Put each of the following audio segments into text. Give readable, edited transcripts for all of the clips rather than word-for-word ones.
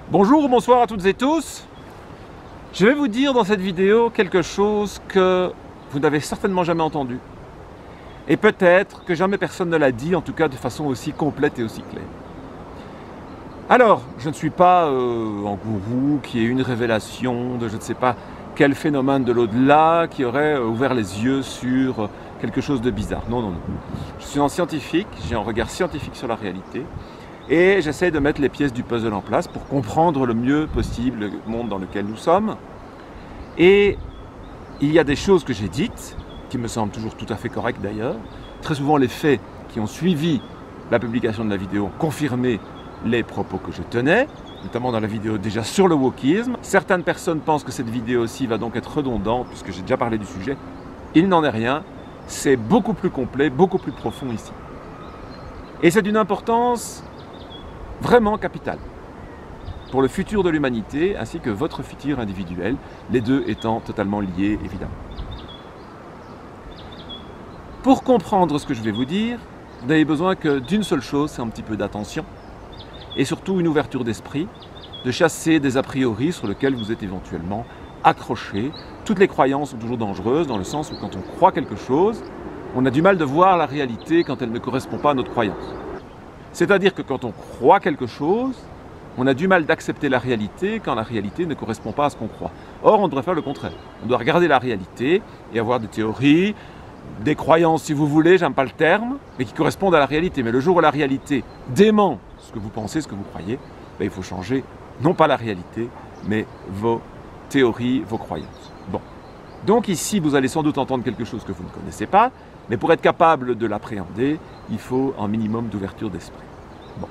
Bonjour ou bonsoir à toutes et tous. Je vais vous dire dans cette vidéo quelque chose que vous n'avez certainement jamais entendu. Et peut-être que jamais personne ne l'a dit, en tout cas de façon aussi complète et aussi claire. Alors, je ne suis pas un gourou qui ait une révélation de je ne sais pas quel phénomène de l'au-delà qui aurait ouvert les yeux sur quelque chose de bizarre. Non, non, non. Je suis un scientifique, j'ai un regard scientifique sur la réalité. Et j'essaie de mettre les pièces du puzzle en place pour comprendre le mieux possible le monde dans lequel nous sommes. Et il y a des choses que j'ai dites, qui me semblent toujours tout à fait correctes d'ailleurs. Très souvent, les faits qui ont suivi la publication de la vidéo ont confirmé les propos que je tenais, notamment dans la vidéo déjà sur le wokisme. Certaines personnes pensent que cette vidéo-ci va donc être redondante, puisque j'ai déjà parlé du sujet. Il n'en est rien. C'est beaucoup plus complet, beaucoup plus profond ici. Et c'est d'une importance vraiment capital pour le futur de l'humanité ainsi que votre futur individuel, les deux étant totalement liés évidemment. Pour comprendre ce que je vais vous dire, vous n'avez besoin que d'une seule chose, c'est un petit peu d'attention et surtout une ouverture d'esprit, de chasser des a priori sur lesquels vous êtes éventuellement accroché. Toutes les croyances sont toujours dangereuses dans le sens où quand on croit quelque chose, on a du mal de voir la réalité quand elle ne correspond pas à notre croyance. C'est-à-dire que quand on croit quelque chose, on a du mal d'accepter la réalité quand la réalité ne correspond pas à ce qu'on croit. Or, on devrait faire le contraire. On doit regarder la réalité et avoir des théories, des croyances si vous voulez, j'aime pas le terme, mais qui correspondent à la réalité. Mais le jour où la réalité dément ce que vous pensez, ce que vous croyez, il faut changer non pas la réalité, mais vos théories, vos croyances. Bon. Donc ici, vous allez sans doute entendre quelque chose que vous ne connaissez pas, mais pour être capable de l'appréhender, il faut un minimum d'ouverture d'esprit. Bon.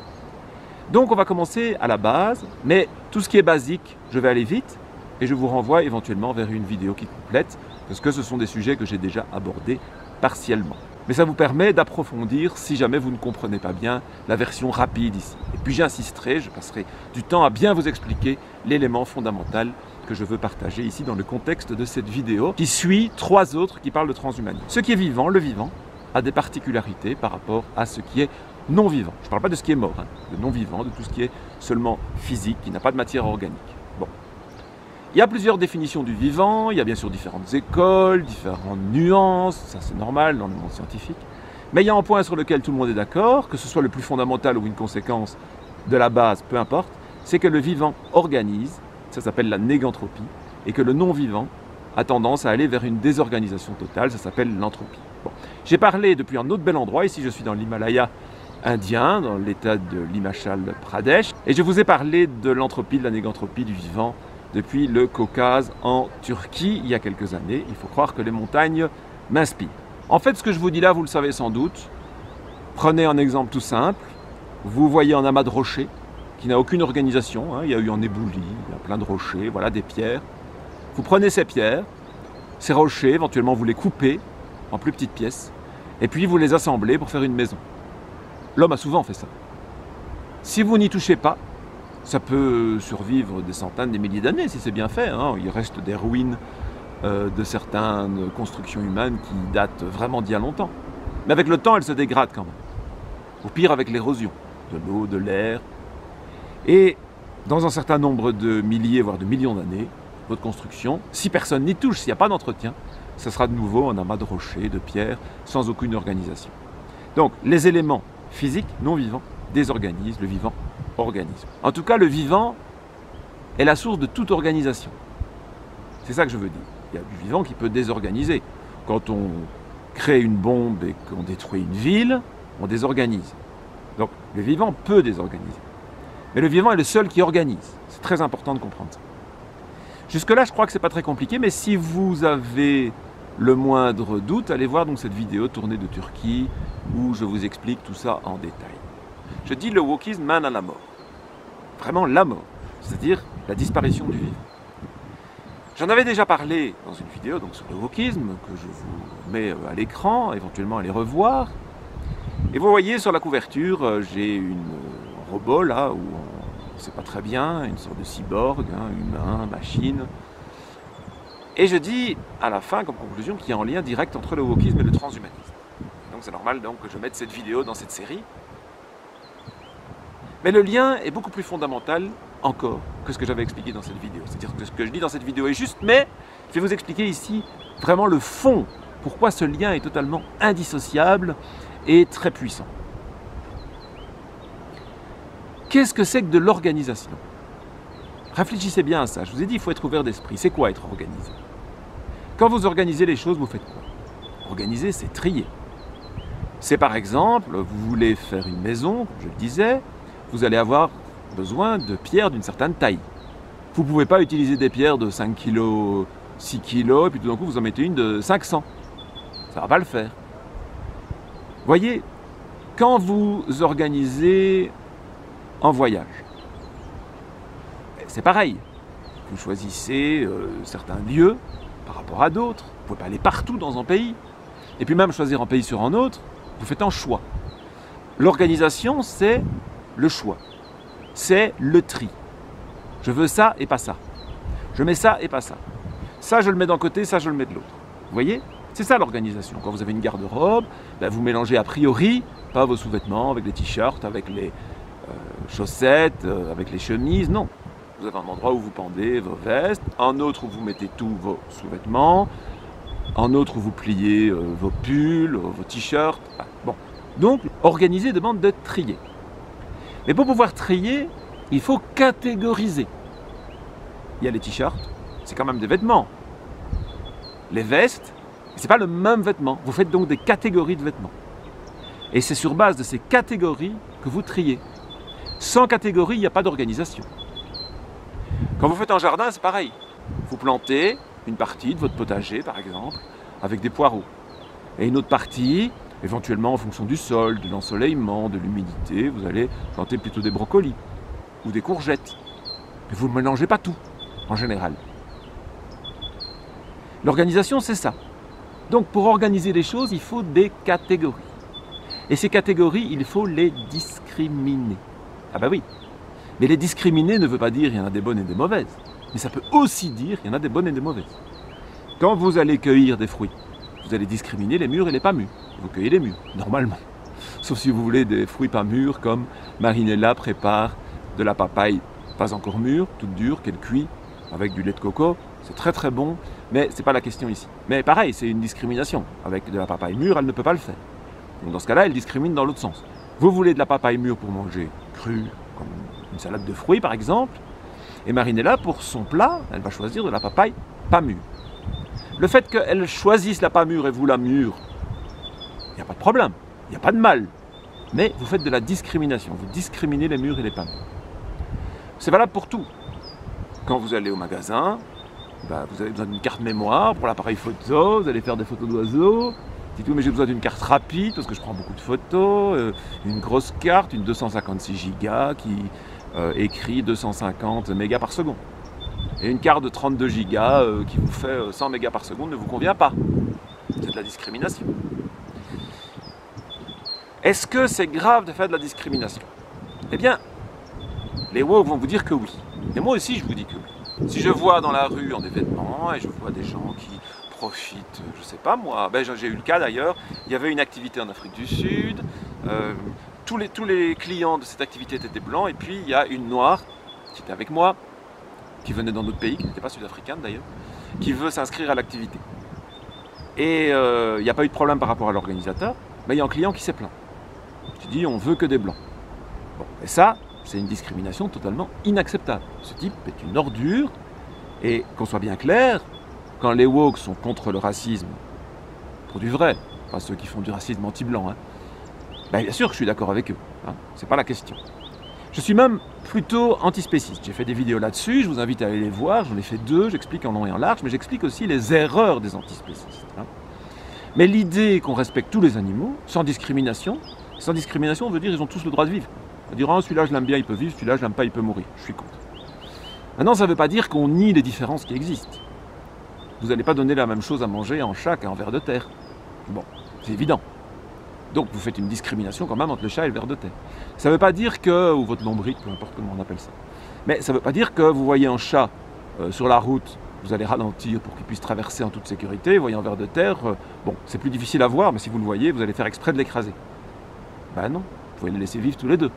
Donc on va commencer à la base, mais tout ce qui est basique, je vais aller vite et je vous renvoie éventuellement vers une vidéo qui complète, parce que ce sont des sujets que j'ai déjà abordés partiellement. Mais ça vous permet d'approfondir si jamais vous ne comprenez pas bien la version rapide ici. Et puis j'insisterai, je passerai du temps à bien vous expliquer l'élément fondamental que je veux partager ici dans le contexte de cette vidéo qui suit trois autres qui parlent de transhumanisme. Ce qui est vivant, le vivant, a des particularités par rapport à ce qui est non vivant. Je ne parle pas de ce qui est mort, de non vivant, de tout ce qui est seulement physique, qui n'a pas de matière organique. Bon. Il y a plusieurs définitions du vivant, il y a bien sûr différentes écoles, différentes nuances, ça c'est normal dans le monde scientifique. Mais il y a un point sur lequel tout le monde est d'accord, que ce soit le plus fondamental ou une conséquence de la base, peu importe, c'est que le vivant organise, ça s'appelle la négantropie, et que le non-vivant a tendance à aller vers une désorganisation totale, ça s'appelle l'entropie. Bon. J'ai parlé depuis un autre bel endroit, ici je suis dans l'Himalaya indien, dans l'état de l'Himachal Pradesh, et je vous ai parlé de l'entropie, de la négantropie du vivant depuis le Caucase en Turquie il y a quelques années. Il faut croire que les montagnes m'inspirent. En fait, ce que je vous dis là, vous le savez sans doute. Prenez un exemple tout simple. Vous voyez un amas de rochers qui n'a aucune organisation. Il y a eu un éboulis, il y a plein de rochers, voilà, des pierres. Vous prenez ces pierres, ces rochers, éventuellement vous les coupez en plus petites pièces, et puis vous les assemblez pour faire une maison. L'homme a souvent fait ça. Si vous n'y touchez pas, ça peut survivre des centaines, des milliers d'années si c'est bien fait. Il reste des ruines de certaines constructions humaines qui datent vraiment d'il y a longtemps. Mais avec le temps, elles se dégradent quand même. Au pire, avec l'érosion de l'eau, de l'air. Et dans un certain nombre de milliers, voire de millions d'années, votre construction, si personne n'y touche, s'il n'y a pas d'entretien, ça sera de nouveau un amas de rochers, de pierres, sans aucune organisation. Donc, les éléments physiques, non vivants, désorganisent, le vivant organise. En tout cas, le vivant est la source de toute organisation. C'est ça que je veux dire. Il y a du vivant qui peut désorganiser. Quand on crée une bombe et qu'on détruit une ville, on désorganise. Donc, le vivant peut désorganiser. Mais le vivant est le seul qui organise. C'est très important de comprendre ça. Jusque-là, je crois que ce n'est pas très compliqué, mais si vous avez le moindre doute, allez voir donc cette vidéo tournée de Turquie où je vous explique tout ça en détail. Je dis le wokisme mène à la mort. Vraiment la mort, c'est-à-dire la disparition du vivant. J'en avais déjà parlé dans une vidéo donc, sur le wokisme, que je vous mets à l'écran, éventuellement à les revoir. Et vous voyez sur la couverture, j'ai un robot là, où on ne sait pas très bien, une sorte de cyborg, humain, machine. Et je dis à la fin, comme conclusion, qu'il y a un lien direct entre le wokisme et le transhumanisme. Donc c'est normal donc, que je mette cette vidéo dans cette série. Mais le lien est beaucoup plus fondamental encore que ce que j'avais expliqué dans cette vidéo. C'est-à-dire que ce que je dis dans cette vidéo est juste, mais je vais vous expliquer ici vraiment le fond, pourquoi ce lien est totalement indissociable et très puissant. Qu'est-ce que c'est que de l'organisation? Réfléchissez bien à ça. Je vous ai dit, il faut être ouvert d'esprit. C'est quoi être organisé? Quand vous organisez les choses, vous faites quoi? Organiser, c'est trier. C'est par exemple, vous voulez faire une maison, comme je le disais, vous allez avoir besoin de pierres d'une certaine taille. Vous ne pouvez pas utiliser des pierres de 5 kg, 6 kg, et puis tout d'un coup vous en mettez une de 500. Ça ne va pas le faire. Voyez, quand vous organisez en voyage, c'est pareil. Vous choisissez certains lieux par rapport à d'autres. Vous ne pouvez pas aller partout dans un pays. Et puis même choisir un pays sur un autre, vous faites un choix. L'organisation, c'est le choix. C'est le tri. Je veux ça et pas ça. Je mets ça et pas ça. Ça, je le mets d'un côté, ça, je le mets de l'autre. Vous voyez? C'est ça l'organisation. Quand vous avez une garde-robe, ben, vous mélangez a priori, pas vos sous-vêtements avec les t-shirts, avec les chaussettes, avec les chemises, non. Vous avez un endroit où vous pendez vos vestes, un autre où vous mettez tous vos sous-vêtements, un autre où vous pliez vos pulls, vos t-shirts. Bon. Donc, organiser demande de trier. Mais pour pouvoir trier, il faut catégoriser. Il y a les t-shirts, c'est quand même des vêtements. Les vestes, c'est pas le même vêtement. Vous faites donc des catégories de vêtements. Et c'est sur base de ces catégories que vous triez. Sans catégorie, il n'y a pas d'organisation. Quand vous faites un jardin, c'est pareil. Vous plantez une partie de votre potager, par exemple, avec des poireaux. Et une autre partie, éventuellement en fonction du sol, de l'ensoleillement, de l'humidité, vous allez planter plutôt des brocolis ou des courgettes. Mais vous ne mélangez pas tout, en général. L'organisation, c'est ça. Donc, pour organiser les choses, il faut des catégories. Et ces catégories, il faut les discriminer. Ah ben oui. Mais les discriminer ne veut pas dire qu'il y en a des bonnes et des mauvaises. Mais ça peut aussi dire qu'il y en a des bonnes et des mauvaises. Quand vous allez cueillir des fruits, vous allez discriminer les mûrs et les pas mûrs. Vous cueillez les mûrs, normalement. Sauf si vous voulez des fruits pas mûrs, comme Marinella prépare de la papaye pas encore mûre, toute dure, qu'elle cuit avec du lait de coco. C'est très très bon, mais ce n'est pas la question ici. Mais pareil, c'est une discrimination. Avec de la papaye mûre, elle ne peut pas le faire. Donc dans ce cas-là, elle discrimine dans l'autre sens. Vous voulez de la papaye mûre pour manger crue, comme une salade de fruits par exemple, et Marinella, pour son plat, elle va choisir de la papaye pas mûre. Le fait qu'elle choisisse la pas mûre et vous la mûre, il n'y a pas de problème, il n'y a pas de mal. Mais vous faites de la discrimination, vous discriminez les mûres et les pas mûres. C'est valable pour tout. Quand vous allez au magasin, vous avez besoin d'une carte mémoire pour l'appareil photo, vous allez faire des photos d'oiseaux. Dites-vous, mais j'ai besoin d'une carte rapide parce que je prends beaucoup de photos, une grosse carte, une 256 Go qui écrit 250 mégas par seconde. Et une carte de 32 Go qui vous fait 100 mégas par seconde ne vous convient pas. C'est de la discrimination. Est-ce que c'est grave de faire de la discrimination? Eh bien, les woke vont vous dire que oui. Et moi aussi, je vous dis que oui. Si je vois dans la rue en des vêtements et je vois des gens qui profitent, je sais pas moi, j'ai eu le cas d'ailleurs, il y avait une activité en Afrique du Sud, tous les clients de cette activité étaient des blancs, et puis il y a une noire qui était avec moi, qui venait d'un autre pays, qui n'était pas sud-africaine d'ailleurs, qui veut s'inscrire à l'activité. Et il n'y a pas eu de problème par rapport à l'organisateur, mais il y a un client qui s'est plaint. Qui dit on veut que des blancs. Bon, et ça, c'est une discrimination totalement inacceptable. Ce type est une ordure, et qu'on soit bien clair, quand les woke sont contre le racisme, pour du vrai, pas ceux qui font du racisme anti-blanc, bien sûr que je suis d'accord avec eux, c'est pas la question. Je suis même plutôt antispéciste. J'ai fait des vidéos là-dessus, je vous invite à aller les voir, j'en ai fait 2, j'explique en long et en large, mais j'explique aussi les erreurs des antispécistes. Mais l'idée qu'on respecte tous les animaux, sans discrimination veut dire qu'ils ont tous le droit de vivre. On va dire, celui-là je l'aime bien, il peut vivre, celui-là je l'aime pas, il peut mourir. Je suis contre. Maintenant, ça ne veut pas dire qu'on nie les différences qui existent. Vous n'allez pas donner la même chose à manger à un chat qu'à un ver de terre. Bon, c'est évident. Donc vous faites une discrimination quand même entre le chat et le ver de terre. Ça ne veut pas dire que, ou votre lombric, peu importe comment on appelle ça, mais ça ne veut pas dire que vous voyez un chat sur la route, vous allez ralentir pour qu'il puisse traverser en toute sécurité, vous voyez un ver de terre, bon, c'est plus difficile à voir, mais si vous le voyez, vous allez faire exprès de l'écraser. Ben non, vous pouvez les laisser vivre tous les deux.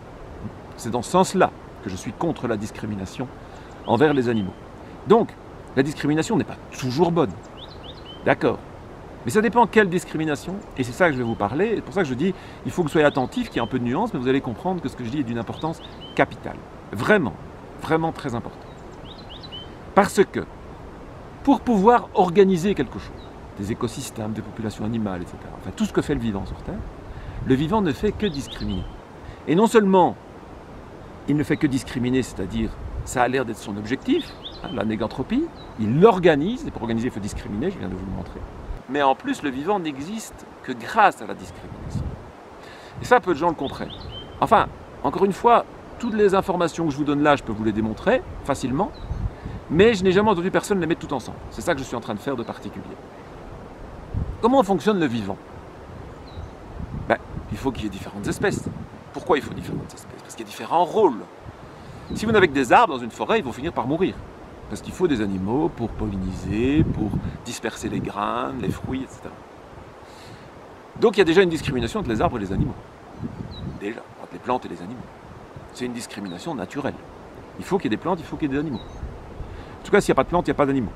C'est dans ce sens-là que je suis contre la discrimination envers les animaux. Donc, la discrimination n'est pas toujours bonne. D'accord. Mais ça dépend quelle discrimination, et c'est ça que je vais vous parler. C'est pour ça que je dis, il faut que vous soyez attentif, qu'il y ait un peu de nuance, mais vous allez comprendre que ce que je dis est d'une importance capitale. Vraiment, vraiment très important. Parce que, pour pouvoir organiser quelque chose, des écosystèmes, des populations animales, etc., enfin tout ce que fait le vivant sur Terre, le vivant ne fait que discriminer. Et non seulement il ne fait que discriminer, c'est-à-dire ça a l'air d'être son objectif, la négantropie, il l'organise, et pour organiser il faut discriminer, je viens de vous le montrer. Mais en plus, le vivant n'existe que grâce à la discrimination. Et ça, peu de gens le comprennent. Enfin, encore une fois, toutes les informations que je vous donne là, je peux vous les démontrer facilement, mais je n'ai jamais entendu personne les mettre tout ensemble. C'est ça que je suis en train de faire de particulier. Comment fonctionne le vivant? Il faut qu'il y ait différentes espèces. Pourquoi il faut différentes espèces? Parce qu'il y a différents rôles. Si vous n'avez que des arbres dans une forêt, ils vont finir par mourir. Parce qu'il faut des animaux pour polliniser, pour disperser les graines, les fruits, etc. Donc il y a déjà une discrimination entre les arbres et les animaux. Déjà, entre les plantes et les animaux. C'est une discrimination naturelle. Il faut qu'il y ait des plantes, il faut qu'il y ait des animaux. En tout cas, s'il n'y a pas de plantes, il n'y a pas d'animaux.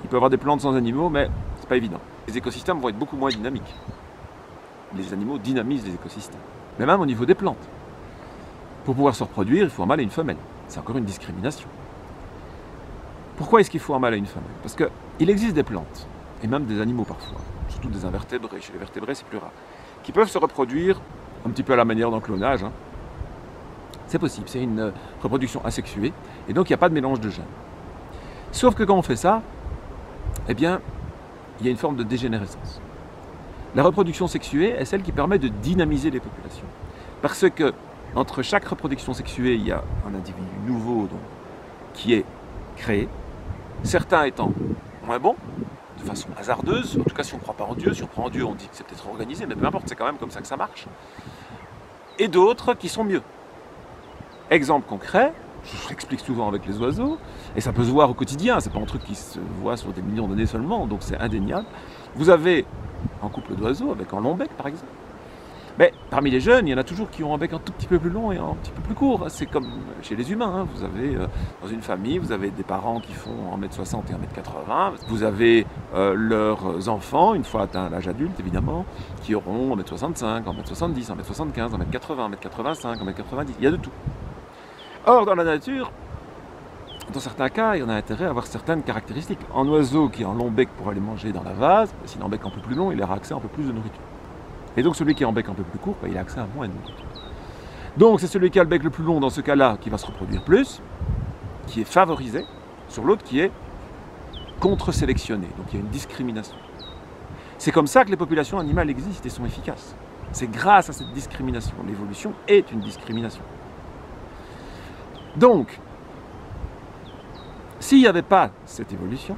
Il peut y avoir des plantes sans animaux, mais c'est pas évident. Les écosystèmes vont être beaucoup moins dynamiques. Les animaux dynamisent les écosystèmes. Mais même au niveau des plantes. Pour pouvoir se reproduire, il faut un mâle et une femelle. C'est encore une discrimination. Pourquoi est-ce qu'il faut un mâle et une femelle? Parce qu'il existe des plantes, et même des animaux parfois, surtout des invertébrés, chez les vertébrés c'est plus rare, qui peuvent se reproduire un petit peu à la manière d'un clonage. C'est possible, c'est une reproduction asexuée, et donc il n'y a pas de mélange de gènes. Sauf que quand on fait ça, eh bien, il y a une forme de dégénérescence. La reproduction sexuée est celle qui permet de dynamiser les populations. Parce que entre chaque reproduction sexuée, il y a un individu nouveau qui est créé, certains étant moins bons, de façon hasardeuse, en tout cas si on ne croit pas en Dieu, si on croit en Dieu on dit que c'est peut-être organisé, mais peu importe, c'est quand même comme ça que ça marche, et d'autres qui sont mieux. Exemple concret, je l'explique souvent avec les oiseaux, et ça peut se voir au quotidien, c'est pas un truc qui se voit sur des millions d'années seulement, donc c'est indéniable. Vous avez un couple d'oiseaux avec un long bec par exemple. Mais parmi les jeunes, il y en a toujours qui ont un bec un tout petit peu plus long et un petit peu plus court. C'est comme chez les humains. Vous avez, dans une famille, vous avez des parents qui font 1m60 et 1m80. Vous avez leurs enfants, une fois atteint l'âge adulte évidemment, qui auront 1m65, 1m70, 1m75, 1m80, 1m85, 1m90. Il y a de tout. Or, dans la nature, dans certains cas, il y en a intérêt à avoir certaines caractéristiques. Un oiseau qui a un long bec pour aller manger dans la vase, s'il a un bec un peu plus long, il aura accès à un peu plus de nourriture. Et donc celui qui a un bec un peu plus court, il a accès à moins de nourriture. Donc c'est celui qui a le bec le plus long dans ce cas-là qui va se reproduire plus, qui est favorisé, sur l'autre qui est contre-sélectionné. Donc il y a une discrimination. C'est comme ça que les populations animales existent et sont efficaces. C'est grâce à cette discrimination. L'évolution est une discrimination. Donc, s'il n'y avait pas cette évolution,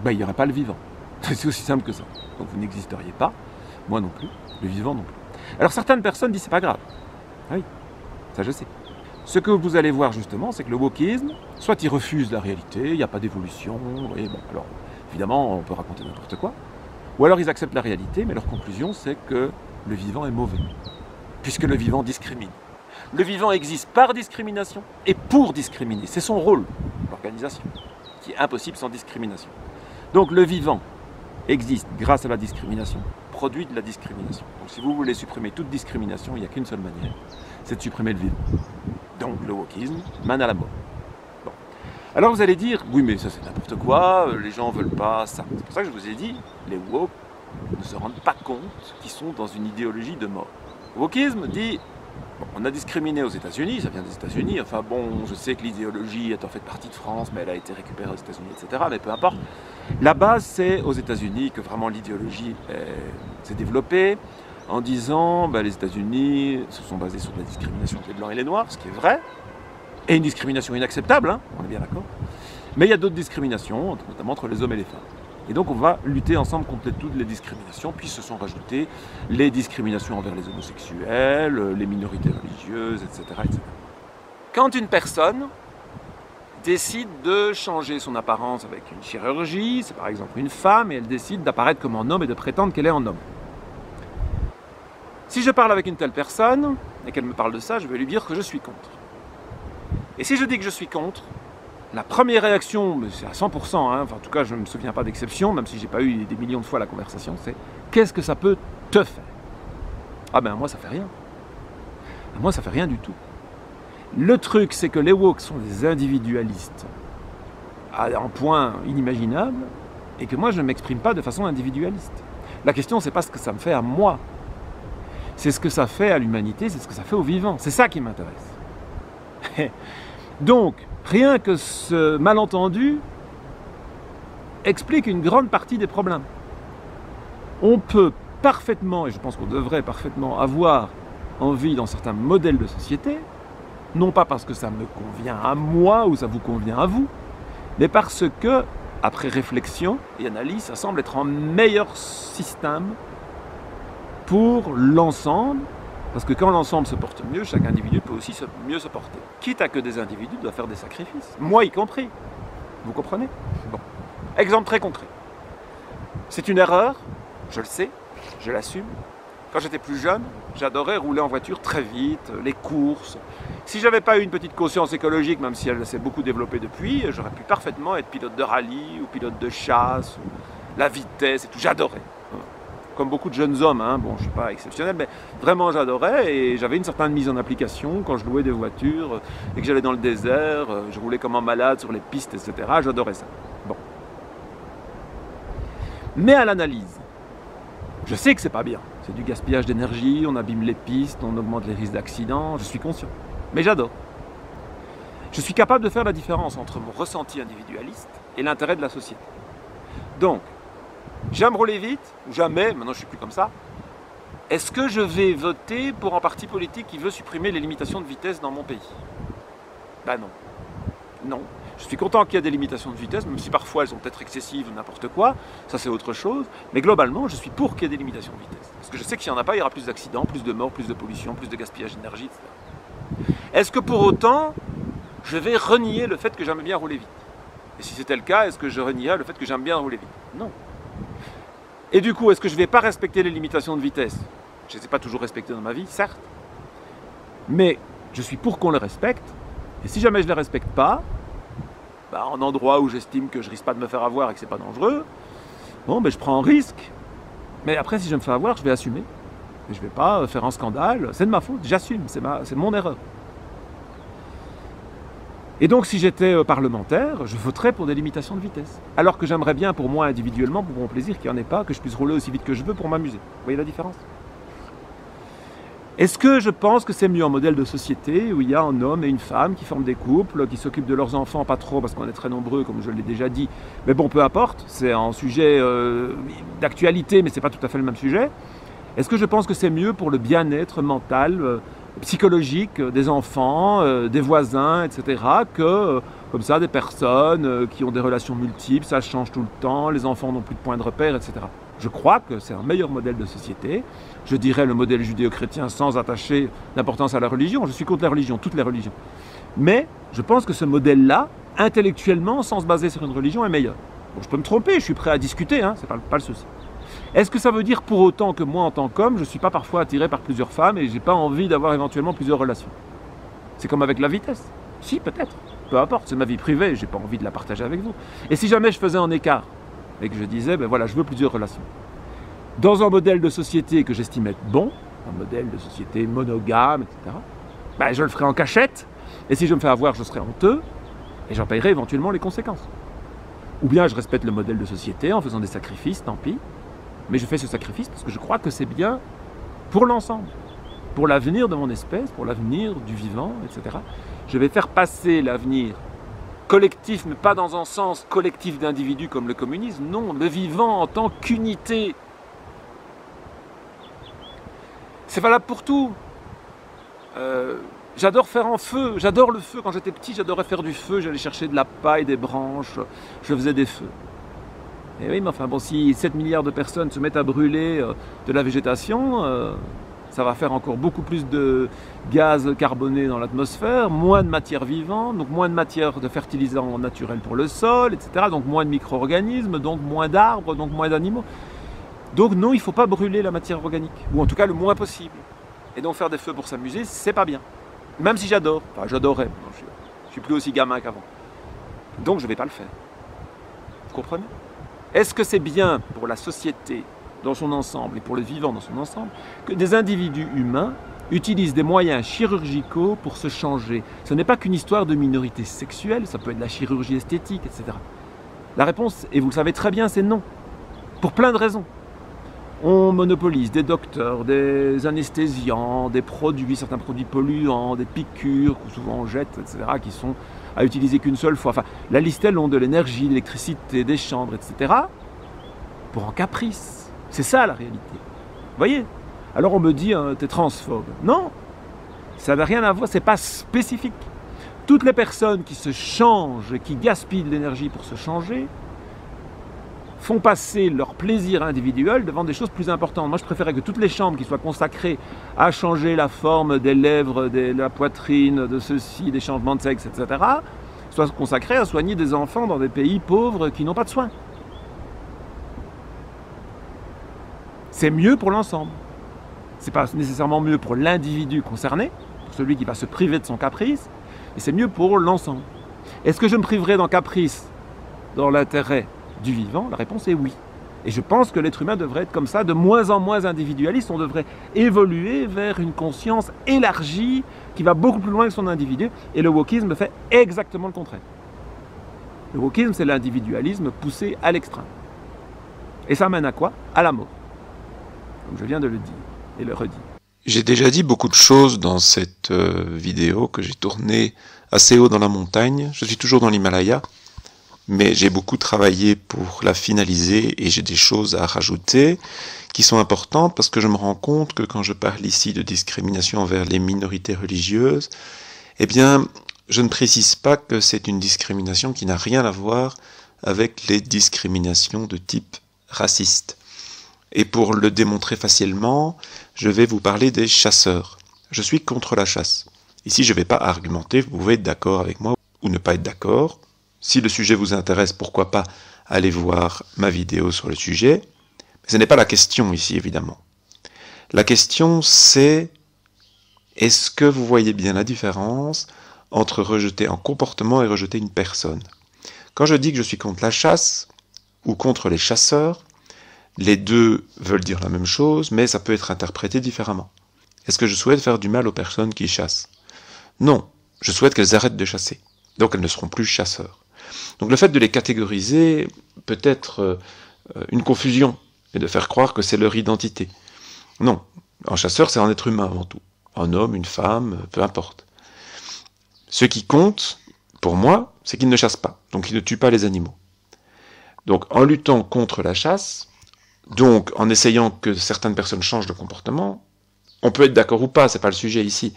il n'y aurait pas le vivant. C'est aussi simple que ça. Donc vous n'existeriez pas. Moi non plus, le vivant non plus. Alors certaines personnes disent c'est pas grave. Ah oui, ça je sais. Ce que vous allez voir justement, c'est que le wokisme, soit il refuse la réalité, il n'y a pas d'évolution, et bon, alors évidemment on peut raconter n'importe quoi, ou alors ils acceptent la réalité, mais leur conclusion c'est que le vivant est mauvais, puisque le vivant discrimine. Le vivant existe par discrimination et pour discriminer. C'est son rôle, l'organisation, qui est impossible sans discrimination. Donc le vivant existe grâce à la discrimination, produit de la discrimination. Donc si vous voulez supprimer toute discrimination, il n'y a qu'une seule manière, c'est de supprimer le vivant. Donc le wokisme mène à la mort. Bon. Alors vous allez dire, oui mais ça c'est n'importe quoi, les gens ne veulent pas ça. C'est pour ça que je vous ai dit, les woke ne se rendent pas compte qu'ils sont dans une idéologie de mort. Le wokisme dit, bon, on a discriminé aux États-Unis, ça vient des États-Unis, enfin bon, je sais que l'idéologie est en fait partie de France, mais elle a été récupérée aux États-Unis, etc., mais peu importe. La base, c'est aux États-Unis que vraiment l'idéologie s'est développée en disant les États-Unis se sont basés sur de la discrimination entre les Blancs et les Noirs, ce qui est vrai, et une discrimination inacceptable, on est bien d'accord. Mais il y a d'autres discriminations, notamment entre les hommes et les femmes. Et donc on va lutter ensemble contre toutes les discriminations, puis se sont rajoutées les discriminations envers les homosexuels, les minorités religieuses, etc., etc. Quand une personne décide de changer son apparence avec une chirurgie, c'est par exemple une femme, et elle décide d'apparaître comme un homme et de prétendre qu'elle est un homme. Si je parle avec une telle personne, et qu'elle me parle de ça, je vais lui dire que je suis contre. Et si je dis que je suis contre, la première réaction, c'est à 100%, hein, enfin, en tout cas je ne me souviens pas d'exception, même si j'ai pas eu des millions de fois la conversation, c'est qu'est-ce que ça peut te faire? Ah ben moi ça fait rien. Moi ça fait rien du tout. Le truc c'est que les woke sont des individualistes à un point inimaginable et que moi je ne m'exprime pas de façon individualiste. La question c'est pas ce que ça me fait à moi, c'est ce que ça fait à l'humanité, c'est ce que ça fait aux vivants, c'est ça qui m'intéresse. Donc, rien que ce malentendu explique une grande partie des problèmes. On peut parfaitement, et je pense qu'on devrait parfaitement avoir envie dans certains modèles de société, non pas parce que ça me convient à moi ou ça vous convient à vous, mais parce que, après réflexion et analyse, ça semble être un meilleur système pour l'ensemble. Parce que quand l'ensemble se porte mieux, chaque individu peut aussi mieux se porter. Quitte à que des individus doivent faire des sacrifices, moi y compris. Vous comprenez? Bon. Exemple très concret. C'est une erreur, je le sais, je l'assume. Quand j'étais plus jeune, j'adorais rouler en voiture très vite, les courses. Si j'avais pas eu une petite conscience écologique, même si elle s'est beaucoup développée depuis, j'aurais pu parfaitement être pilote de rallye ou pilote de chasse, ou la vitesse et tout, j'adorais. Comme beaucoup de jeunes hommes, hein. Bon, je ne suis pas exceptionnel, mais vraiment j'adorais et j'avais une certaine mise en application quand je louais des voitures et que j'allais dans le désert, je roulais comme un malade sur les pistes, etc. J'adorais ça. Bon. Mais à l'analyse, je sais que c'est pas bien. C'est du gaspillage d'énergie, on abîme les pistes, on augmente les risques d'accident, je suis conscient. Mais j'adore. Je suis capable de faire la différence entre mon ressenti individualiste et l'intérêt de la société. Donc, j'aime rouler vite, ou jamais, maintenant je ne suis plus comme ça. Est-ce que je vais voter pour un parti politique qui veut supprimer les limitations de vitesse dans mon pays? Ben non. Non. Je suis content qu'il y ait des limitations de vitesse, même si parfois elles sont peut-être excessives ou n'importe quoi, ça c'est autre chose. Mais globalement, je suis pour qu'il y ait des limitations de vitesse. Parce que je sais que s'il n'y en a pas, il y aura plus d'accidents, plus de morts, plus de pollution, plus de gaspillage d'énergie, etc. Est-ce que pour autant, je vais renier le fait que j'aime bien rouler vite? Et si c'était le cas, est-ce que je renierais le fait que j'aime bien rouler vite? Non. Et du coup, est-ce que je ne vais pas respecter les limitations de vitesse? Je ne les ai pas toujours respectées dans ma vie, certes. Mais je suis pour qu'on les respecte. Et si jamais je ne les respecte pas, bah, en endroit où j'estime que je risque pas de me faire avoir et que c'est pas dangereux, bon, ben, je prends un risque. Mais après, si je me fais avoir, je vais assumer. Et je ne vais pas faire un scandale. C'est de ma faute, j'assume, c'est mon erreur. Et donc, si j'étais parlementaire, je voterais pour des limitations de vitesse. Alors que j'aimerais bien, pour moi individuellement, pour mon plaisir, qu'il n'y en ait pas, que je puisse rouler aussi vite que je veux pour m'amuser. Vous voyez la différence? Est-ce que je pense que c'est mieux un modèle de société où il y a un homme et une femme qui forment des couples, qui s'occupent de leurs enfants, pas trop parce qu'on est très nombreux, comme je l'ai déjà dit, mais bon, peu importe, c'est un sujet d'actualité, mais ce n'est pas tout à fait le même sujet. Est-ce que je pense que c'est mieux pour le bien-être mental, psychologique des enfants, des voisins, etc., que comme ça des personnes qui ont des relations multiples, ça change tout le temps, les enfants n'ont plus de point de repère, etc. Je crois que c'est un meilleur modèle de société. Je dirais le modèle judéo-chrétien sans attacher d'importance à la religion. Je suis contre la religion, toutes les religions. Mais je pense que ce modèle-là, intellectuellement, sans se baser sur une religion, est meilleur. Bon, je peux me tromper, je suis prêt à discuter, hein, c'est pas le souci. Est-ce que ça veut dire pour autant que moi, en tant qu'homme, je ne suis pas parfois attiré par plusieurs femmes et je n'ai pas envie d'avoir éventuellement plusieurs relations? C'est comme avec la vitesse. Si, peut-être. Peu importe, c'est ma vie privée, je n'ai pas envie de la partager avec vous. Et si jamais je faisais un écart et que je disais, ben voilà, je veux plusieurs relations. Dans un modèle de société que j'estime être bon, un modèle de société monogame, etc., ben je le ferai en cachette. Et si je me fais avoir, je serai honteux et j'en paierai éventuellement les conséquences. Ou bien je respecte le modèle de société en faisant des sacrifices, tant pis. Mais je fais ce sacrifice parce que je crois que c'est bien pour l'ensemble, pour l'avenir de mon espèce, pour l'avenir du vivant, etc. Je vais faire passer l'avenir collectif, mais pas dans un sens collectif d'individus comme le communisme, non, le vivant en tant qu'unité. C'est valable pour tout. J'adore faire un feu, j'adore le feu. Quand j'étais petit, j'adorais faire du feu, j'allais chercher de la paille, des branches, je faisais des feux. Et oui, mais enfin bon, si 7 milliards de personnes se mettent à brûler de la végétation, ça va faire encore beaucoup plus de gaz carboné dans l'atmosphère, moins de matière vivante, donc moins de matière de fertilisant naturel pour le sol, etc. Donc moins de micro-organismes, donc moins d'arbres, donc moins d'animaux. Donc non, il ne faut pas brûler la matière organique, ou en tout cas le moins possible. Et donc faire des feux pour s'amuser, c'est pas bien. Même si j'adore, enfin j'adorais, je suis plus aussi gamin qu'avant. Donc je ne vais pas le faire. Vous comprenez? Est-ce que c'est bien pour la société dans son ensemble et pour le vivant dans son ensemble que des individus humains utilisent des moyens chirurgicaux pour se changer? Ce n'est pas qu'une histoire de minorité sexuelle, ça peut être de la chirurgie esthétique, etc. La réponse, et vous le savez très bien, c'est non. Pour plein de raisons. On monopolise des docteurs, des anesthésiants, des produits, certains produits polluants, des piqûres que souvent on jette, etc., qui sont à utiliser qu'une seule fois. Enfin, la liste est longue, de l'énergie, de l'électricité, des chambres, etc., pour en caprice. C'est ça la réalité. Vous voyez? Alors on me dit, hein, t'es transphobe. Non, ça n'a rien à voir, c'est pas spécifique. Toutes les personnes qui se changent, qui gaspillent de l'énergie pour se changer, font passer leur plaisir individuel devant des choses plus importantes. Moi, je préférais que toutes les chambres qui soient consacrées à changer la forme des lèvres, de la poitrine, de ceci, des changements de sexe, etc., soient consacrées à soigner des enfants dans des pays pauvres qui n'ont pas de soins. C'est mieux pour l'ensemble. Ce n'est pas nécessairement mieux pour l'individu concerné, pour celui qui va se priver de son caprice, mais c'est mieux pour l'ensemble. Est-ce que je me priverai d'un caprice dans l'intérêt du vivant? La réponse est oui. Et je pense que l'être humain devrait être comme ça, de moins en moins individualiste. On devrait évoluer vers une conscience élargie qui va beaucoup plus loin que son individu. Et le wokisme fait exactement le contraire. Le wokisme, c'est l'individualisme poussé à l'extrême. Et ça mène à quoi? À la mort. Comme je viens de le dire et le redire. J'ai déjà dit beaucoup de choses dans cette vidéo que j'ai tournée assez haut dans la montagne. Je suis toujours dans l'Himalaya. Mais j'ai beaucoup travaillé pour la finaliser et j'ai des choses à rajouter qui sont importantes parce que je me rends compte que quand je parle ici de discrimination envers les minorités religieuses, eh bien, je ne précise pas que c'est une discrimination qui n'a rien à voir avec les discriminations de type raciste. Et pour le démontrer facilement, je vais vous parler des chasseurs. Je suis contre la chasse. Ici, je ne vais pas argumenter, vous pouvez être d'accord avec moi ou ne pas être d'accord. Si le sujet vous intéresse, pourquoi pas aller voir ma vidéo sur le sujet. Mais ce n'est pas la question ici, évidemment. La question, c'est est-ce que vous voyez bien la différence entre rejeter un comportement et rejeter une personne? Quand je dis que je suis contre la chasse ou contre les chasseurs, les deux veulent dire la même chose, mais ça peut être interprété différemment. Est-ce que je souhaite faire du mal aux personnes qui chassent? Non, je souhaite qu'elles arrêtent de chasser. Donc elles ne seront plus chasseurs. Donc le fait de les catégoriser peut être une confusion et de faire croire que c'est leur identité. Non, un chasseur c'est un être humain avant tout. Un homme, une femme, peu importe. Ce qui compte, pour moi, c'est qu'il ne chasse pas, donc il ne tue pas les animaux. Donc en luttant contre la chasse, donc en essayant que certaines personnes changent de comportement, on peut être d'accord ou pas, c'est pas le sujet ici.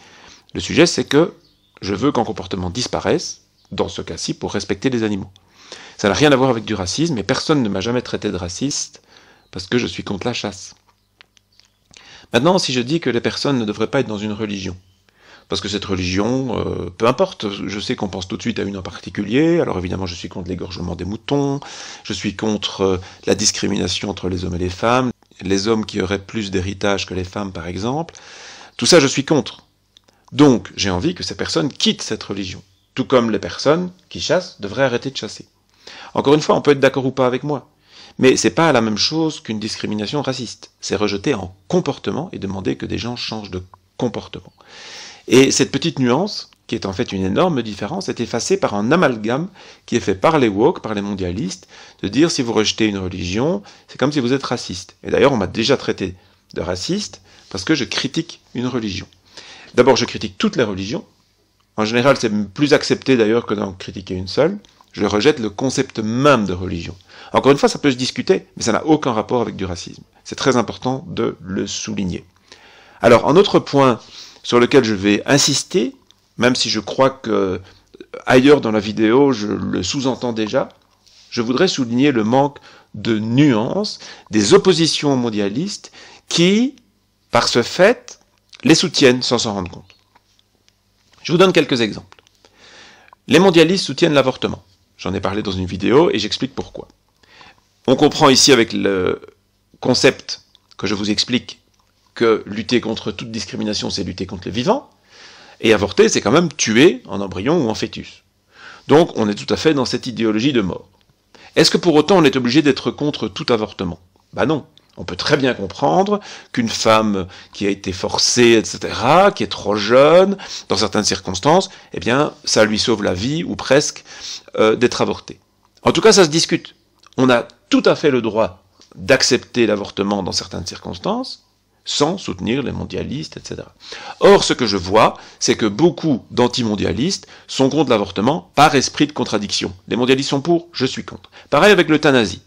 Le sujet c'est que je veux qu'un comportement disparaisse, dans ce cas-ci, pour respecter les animaux. Ça n'a rien à voir avec du racisme, et personne ne m'a jamais traité de raciste, parce que je suis contre la chasse. Maintenant, si je dis que les personnes ne devraient pas être dans une religion, parce que cette religion, peu importe, je sais qu'on pense tout de suite à une en particulier, alors évidemment je suis contre l'égorgement des moutons, je suis contre la discrimination entre les hommes et les hommes qui auraient plus d'héritage que les femmes par exemple, tout ça je suis contre. Donc j'ai envie que ces personnes quittent cette religion. Tout comme les personnes qui chassent devraient arrêter de chasser. Encore une fois, on peut être d'accord ou pas avec moi, mais c'est pas la même chose qu'une discrimination raciste. C'est rejeter en comportement et demander que des gens changent de comportement. Et cette petite nuance, qui est en fait une énorme différence, est effacée par un amalgame qui est fait par les woke, par les mondialistes, de dire si vous rejetez une religion, c'est comme si vous êtes raciste. Et d'ailleurs, on m'a déjà traité de raciste parce que je critique une religion. D'abord, je critique toutes les religions. En général, c'est plus accepté d'ailleurs que d'en critiquer une seule. Je rejette le concept même de religion. Encore une fois, ça peut se discuter, mais ça n'a aucun rapport avec du racisme. C'est très important de le souligner. Alors, un autre point sur lequel je vais insister, même si je crois que ailleurs dans la vidéo, je le sous-entends déjà, je voudrais souligner le manque de nuances des oppositions mondialistes qui, par ce fait, les soutiennent sans s'en rendre compte. Je vous donne quelques exemples. Les mondialistes soutiennent l'avortement. J'en ai parlé dans une vidéo et j'explique pourquoi. On comprend ici avec le concept que je vous explique que lutter contre toute discrimination, c'est lutter contre le vivant, et avorter, c'est quand même tuer en embryon ou en fœtus. Donc on est tout à fait dans cette idéologie de mort. Est-ce que pour autant on est obligé d'être contre tout avortement? Ben non. On peut très bien comprendre qu'une femme qui a été forcée, etc., qui est trop jeune, dans certaines circonstances, eh bien, ça lui sauve la vie, ou presque, d'être avortée. En tout cas, ça se discute. On a tout à fait le droit d'accepter l'avortement dans certaines circonstances, sans soutenir les mondialistes, etc. Or, ce que je vois, c'est que beaucoup d'antimondialistes sont contre l'avortement par esprit de contradiction. Les mondialistes sont pour, je suis contre. Pareil avec l'euthanasie.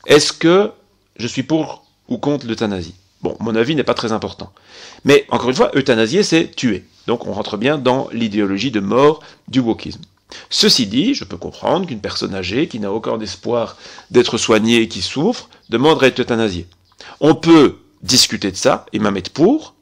Est-ce que je suis pour ou contre l'euthanasie? Bon, mon avis n'est pas très important. Mais, encore une fois, euthanasier, c'est tuer. Donc on rentre bien dans l'idéologie de mort du wokisme. Ceci dit, je peux comprendre qu'une personne âgée, qui n'a aucun espoir d'être soignée et qui souffre, demande à être euthanasiée. On peut discuter de ça et même être pour,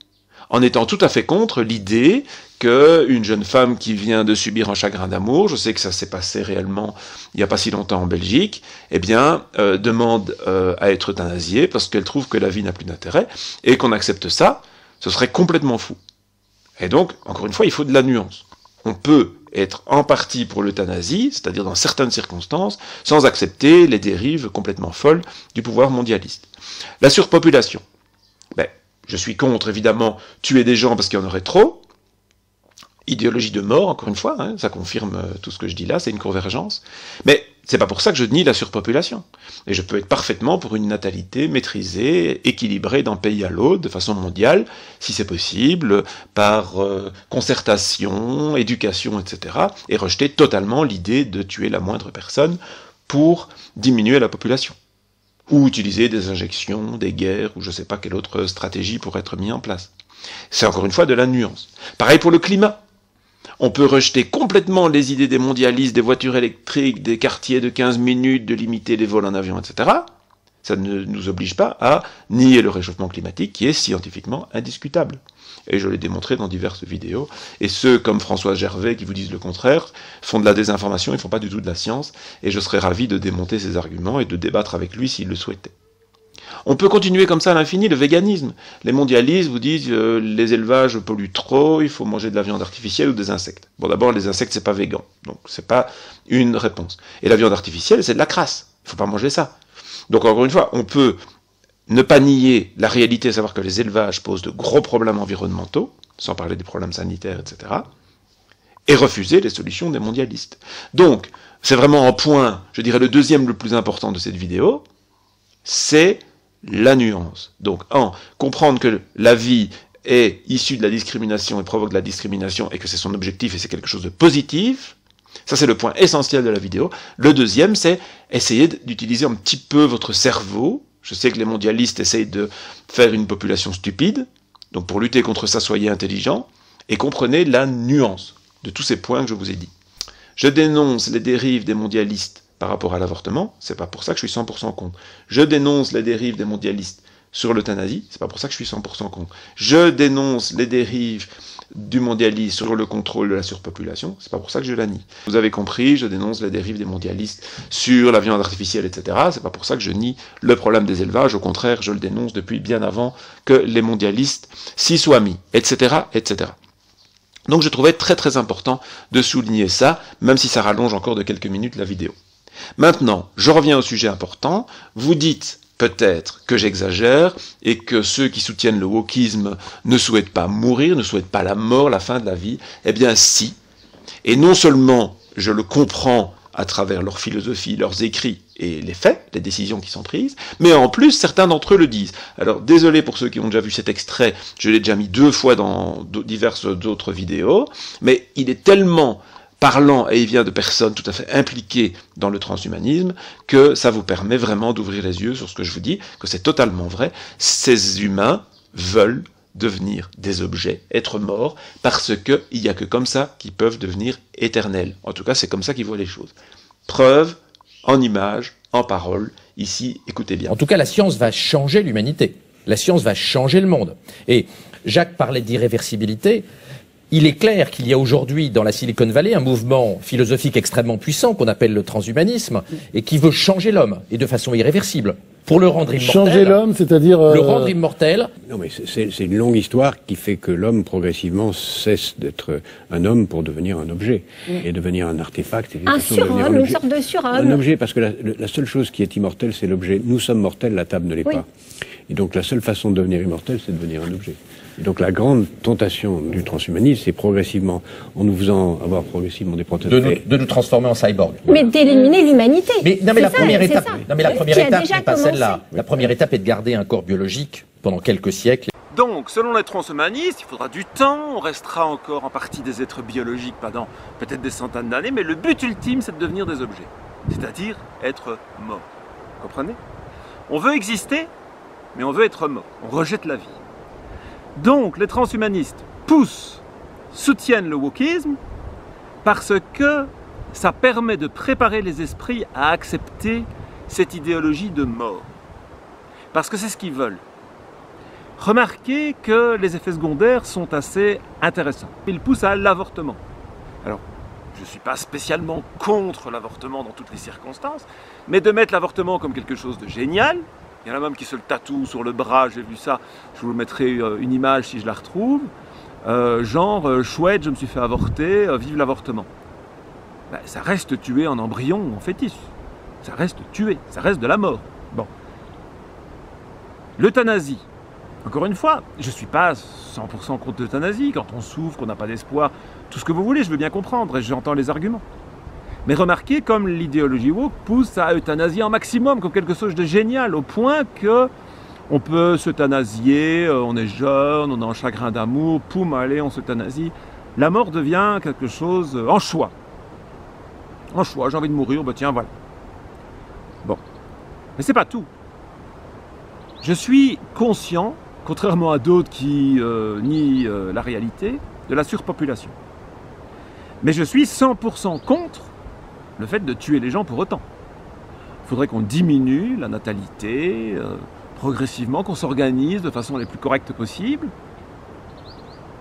en étant tout à fait contre l'idée qu'une jeune femme qui vient de subir un chagrin d'amour, je sais que ça s'est passé réellement il n'y a pas si longtemps en Belgique, eh bien, demande à être euthanasiée parce qu'elle trouve que la vie n'a plus d'intérêt, et qu'on accepte ça, ce serait complètement fou. Et donc, encore une fois, il faut de la nuance. On peut être en partie pour l'euthanasie, c'est-à-dire dans certaines circonstances, sans accepter les dérives complètement folles du pouvoir mondialiste. La surpopulation. Je suis contre, évidemment, tuer des gens parce qu'il y en aurait trop. Idéologie de mort, encore une fois, hein, ça confirme tout ce que je dis là, c'est une convergence. Mais c'est pas pour ça que je nie la surpopulation. Et je peux être parfaitement pour une natalité maîtrisée, équilibrée d'un pays à l'autre, de façon mondiale, si c'est possible, par concertation, éducation, etc. Et rejeter totalement l'idée de tuer la moindre personne pour diminuer la population. Ou utiliser des injections, des guerres, ou je ne sais pas quelle autre stratégie pourrait être mise en place. C'est encore une fois de la nuance. Pareil pour le climat. On peut rejeter complètement les idées des mondialistes, des voitures électriques, des quartiers de 15 minutes, de limiter les vols en avion, etc. Ça ne nous oblige pas à nier le réchauffement climatique qui est scientifiquement indiscutable. Et je l'ai démontré dans diverses vidéos. Et ceux comme François Gervais qui vous disent le contraire font de la désinformation, ils ne font pas du tout de la science. Et je serais ravi de démonter ses arguments et de débattre avec lui s'il le souhaitait. On peut continuer comme ça à l'infini, le véganisme. Les mondialistes vous disent les élevages polluent trop, il faut manger de la viande artificielle ou des insectes. Bon, d'abord, les insectes, c'est pas végan, donc c'est pas une réponse. Et la viande artificielle, c'est de la crasse, il faut pas manger ça. Donc encore une fois, on peut ne pas nier la réalité, à savoir que les élevages posent de gros problèmes environnementaux, sans parler des problèmes sanitaires, etc., et refuser les solutions des mondialistes. Donc, c'est vraiment un point, je dirais le deuxième le plus important de cette vidéo, c'est la nuance. Donc, comprendre que la vie est issue de la discrimination et provoque de la discrimination et que c'est son objectif et c'est quelque chose de positif, ça c'est le point essentiel de la vidéo. Le deuxième, c'est essayer d'utiliser un petit peu votre cerveau. Je sais que les mondialistes essayent de faire une population stupide, donc pour lutter contre ça, soyez intelligents, et comprenez la nuance de tous ces points que je vous ai dit. Je dénonce les dérives des mondialistes par rapport à l'avortement, c'est pas pour ça que je suis 100% contre. Je dénonce les dérives des mondialistes sur l'euthanasie, c'est pas pour ça que je suis 100% contre. Je dénonce les dérives du mondialisme sur le contrôle de la surpopulation, c'est pas pour ça que je la nie. Vous avez compris, je dénonce les dérives des mondialistes sur la viande artificielle, etc. C'est pas pour ça que je nie le problème des élevages, au contraire, je le dénonce depuis bien avant que les mondialistes s'y soient mis, etc., etc. Donc je trouvais très très important de souligner ça, même si ça rallonge encore de quelques minutes la vidéo. Maintenant, je reviens au sujet important, vous dites peut-être que j'exagère et que ceux qui soutiennent le wokisme ne souhaitent pas mourir, ne souhaitent pas la mort, la fin de la vie. Eh bien si, et non seulement je le comprends à travers leur philosophie, leurs écrits et les faits, les décisions qui sont prises, mais en plus certains d'entre eux le disent. Alors désolé pour ceux qui ont déjà vu cet extrait, je l'ai déjà mis 2 fois dans diverses autres vidéos, mais il est tellement parlant, et il vient de personnes tout à fait impliquées dans le transhumanisme, que ça vous permet vraiment d'ouvrir les yeux sur ce que je vous dis, que c'est totalement vrai. Ces humains veulent devenir des objets, être morts, parce qu'il n'y a que comme ça qu'ils peuvent devenir éternels. En tout cas, c'est comme ça qu'ils voient les choses. Preuve, en images, en paroles, ici, écoutez bien. En tout cas, la science va changer l'humanité. La science va changer le monde. Et Jacques parlait d'irréversibilité. Il est clair qu'il y a aujourd'hui dans la Silicon Valley un mouvement philosophique extrêmement puissant qu'on appelle le transhumanisme et qui veut changer l'homme et de façon irréversible pour le rendre immortel. Changer l'homme, c'est-à-dire le rendre immortel. Non, mais c'est une longue histoire qui fait que l'homme progressivement cesse d'être un homme pour devenir un objet et devenir un artefact. Et un surhomme, une sorte de surhomme. Un objet, parce que la seule chose qui est immortelle, c'est l'objet. Nous sommes mortels, la table ne l'est pas. Et donc la seule façon de devenir immortel, c'est de devenir un objet. Et donc la grande tentation du transhumanisme, c'est progressivement, en nous faisant avoir progressivement des prothèses... De nous transformer en cyborg. Mais d'éliminer l'humanité. Mais la première étape, n'est pas celle-là. La première étape est de garder un corps biologique pendant quelques siècles. Donc, selon les transhumanistes, il faudra du temps, on restera encore en partie des êtres biologiques pendant peut-être des centaines d'années, mais le but ultime, c'est de devenir des objets, c'est-à-dire être mort. Vous comprenez? On veut exister, mais on veut être mort, on rejette la vie. Donc, les transhumanistes soutiennent le wokisme parce que ça permet de préparer les esprits à accepter cette idéologie de mort. Parce que c'est ce qu'ils veulent. Remarquez que les effets secondaires sont assez intéressants. Ils poussent à l'avortement. Alors, je ne suis pas spécialement contre l'avortement dans toutes les circonstances, mais de mettre l'avortement comme quelque chose de génial, il y en a même qui se le tatouent sur le bras, j'ai vu ça, je vous mettrai une image si je la retrouve, chouette, je me suis fait avorter, vive l'avortement. Ben, ça reste tuer un embryon en fœtus, ça reste tuer, ça reste de la mort. Bon. L'euthanasie. Encore une fois, je ne suis pas 100% contre l'euthanasie, quand on souffre, qu'on n'a pas d'espoir, tout ce que vous voulez, je veux bien comprendre et j'entends les arguments. Mais remarquez comme l'idéologie woke pousse à euthanasier un maximum, comme quelque chose de génial, au point que on peut s'euthanasier, on est jeune, on est en chagrin d'amour, poum, allez, on s'euthanasie. La mort devient quelque chose en choix. En choix, j'ai envie de mourir, bah tiens, voilà. Bon. Mais c'est pas tout. Je suis conscient, contrairement à d'autres qui nient la réalité, de la surpopulation. Mais je suis 100% contre le fait de tuer les gens pour autant. Il faudrait qu'on diminue la natalité progressivement, qu'on s'organise de façon les plus correcte possible.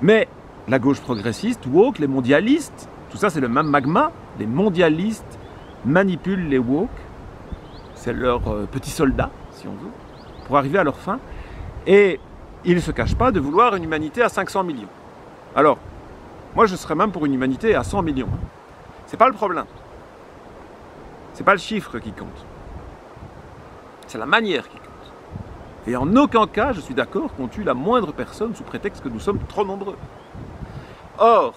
Mais la gauche progressiste, woke, les mondialistes, tout ça c'est le même magma. Les mondialistes manipulent les woke, c'est leurs petits soldats, si on veut, pour arriver à leur fin. Et ils ne se cachent pas de vouloir une humanité à 500 millions. Alors, moi je serais même pour une humanité à 100 millions. C'est pas le problème. C'est pas le chiffre qui compte. C'est la manière qui compte. Et en aucun cas, je suis d'accord qu'on tue la moindre personne sous prétexte que nous sommes trop nombreux. Or,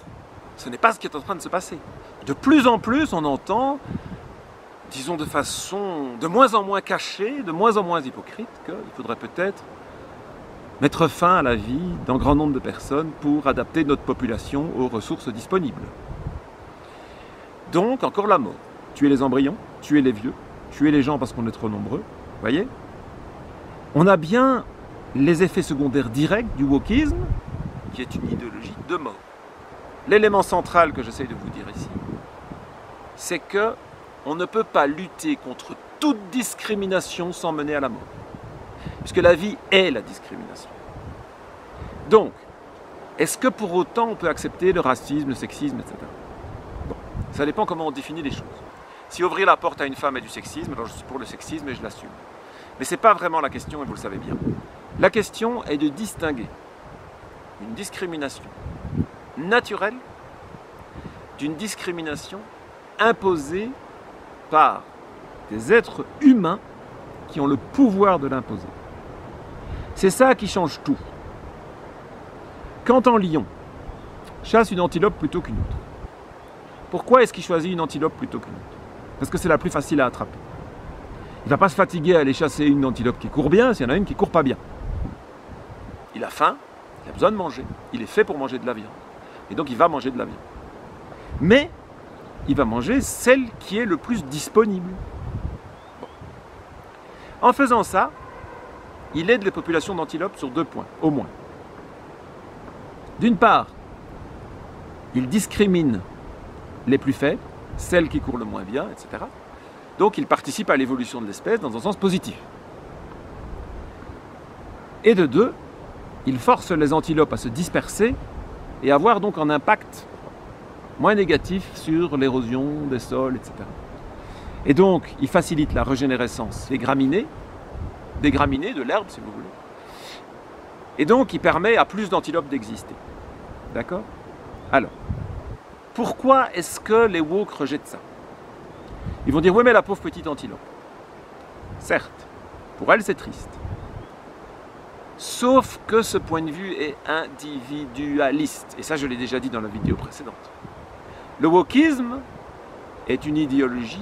ce n'est pas ce qui est en train de se passer. De plus en plus, on entend, disons de façon de moins en moins cachée, de moins en moins hypocrite, qu'il faudrait peut-être mettre fin à la vie d'un grand nombre de personnes pour adapter notre population aux ressources disponibles. Donc, encore la mort. Tuer les embryons, tuer les vieux, tuer les gens parce qu'on est trop nombreux, voyez? On a bien les effets secondaires directs du wokisme, qui est une idéologie de mort. L'élément central que j'essaie de vous dire ici, c'est que on ne peut pas lutter contre toute discrimination sans mener à la mort. Puisque la vie est la discrimination. Donc, est-ce que pour autant on peut accepter le racisme, le sexisme, etc. Bon, ça dépend comment on définit les choses. Si ouvrir la porte à une femme est du sexisme, alors je suis pour le sexisme et je l'assume. Mais ce n'est pas vraiment la question et vous le savez bien. La question est de distinguer une discrimination naturelle d'une discrimination imposée par des êtres humains qui ont le pouvoir de l'imposer. C'est ça qui change tout. Quand un lion chasse une antilope plutôt qu'une autre, pourquoi est-ce qu'il choisit une antilope plutôt qu'une autre? Parce que c'est la plus facile à attraper. Il ne va pas se fatiguer à aller chasser une antilope qui court bien s'il y en a une qui ne court pas bien. Il a faim, il a besoin de manger, il est fait pour manger de la viande. Et donc il va manger de la viande. Mais il va manger celle qui est le plus disponible. Bon. En faisant ça, il aide les populations d'antilopes sur 2 points, au moins. D'une part, il discrimine les plus faibles, celles qui courent le moins bien, etc. Donc il participe à l'évolution de l'espèce dans un sens positif. Et de 2, il force les antilopes à se disperser et avoir donc un impact moins négatif sur l'érosion des sols, etc. Et donc, il facilite la régénérescence des graminées, de l'herbe si vous voulez. Et donc, il permet à plus d'antilopes d'exister. D'accord? Alors, pourquoi est-ce que les woke rejettent ça? Ils vont dire, oui mais la pauvre petite antilope. Certes, pour elle c'est triste. Sauf que ce point de vue est individualiste. Et ça, je l'ai déjà dit dans la vidéo précédente. Le wokisme est une idéologie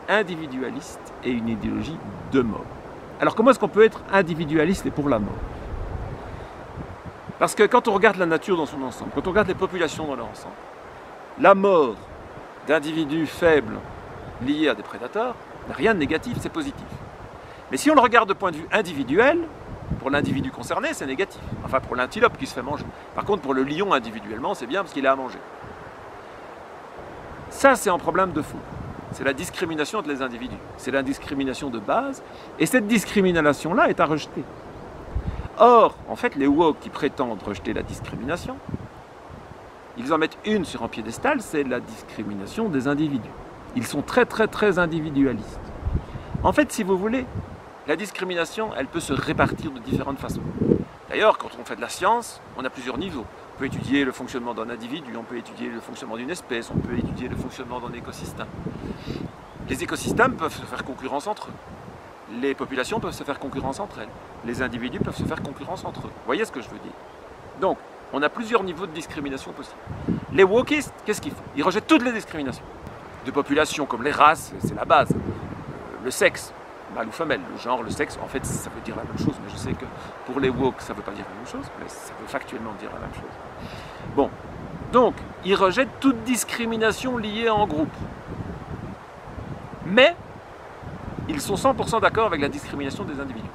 individualiste et une idéologie de mort. Alors comment est-ce qu'on peut être individualiste et pour la mort? Parce que quand on regarde la nature dans son ensemble, quand on regarde les populations dans leur ensemble, la mort d'individus faibles liés à des prédateurs n'a rien de négatif, c'est positif. Mais si on le regarde de point de vue individuel, pour l'individu concerné, c'est négatif. Enfin, pour l'antilope qui se fait manger. Par contre, pour le lion individuellement, c'est bien parce qu'il a à manger. Ça, c'est un problème de fond. C'est la discrimination entre les individus. C'est la discrimination de base. Et cette discrimination-là est à rejeter. Or, en fait, les woke qui prétendent rejeter la discrimination, ils en mettent une sur un piédestal, c'est la discrimination des individus. Ils sont très, très, très individualistes. En fait, si vous voulez, la discrimination, elle peut se répartir de différentes façons. D'ailleurs, quand on fait de la science, on a plusieurs niveaux. On peut étudier le fonctionnement d'un individu, on peut étudier le fonctionnement d'une espèce, on peut étudier le fonctionnement d'un écosystème. Les écosystèmes peuvent se faire concurrence entre eux. Les populations peuvent se faire concurrence entre elles. Les individus peuvent se faire concurrence entre eux. Vous voyez ce que je veux dire? Donc, on a plusieurs niveaux de discrimination possibles. Les wokistes, qu'est-ce qu'ils font? Ils rejettent toutes les discriminations. De populations comme les races, c'est la base. Le sexe, mâle ou femelle, le genre, le sexe, en fait, ça veut dire la même chose, mais je sais que pour les woke, ça ne veut pas dire la même chose, mais ça veut factuellement dire la même chose. Bon, donc, ils rejettent toute discrimination liée en groupe. Mais, ils sont 100% d'accord avec la discrimination des individus.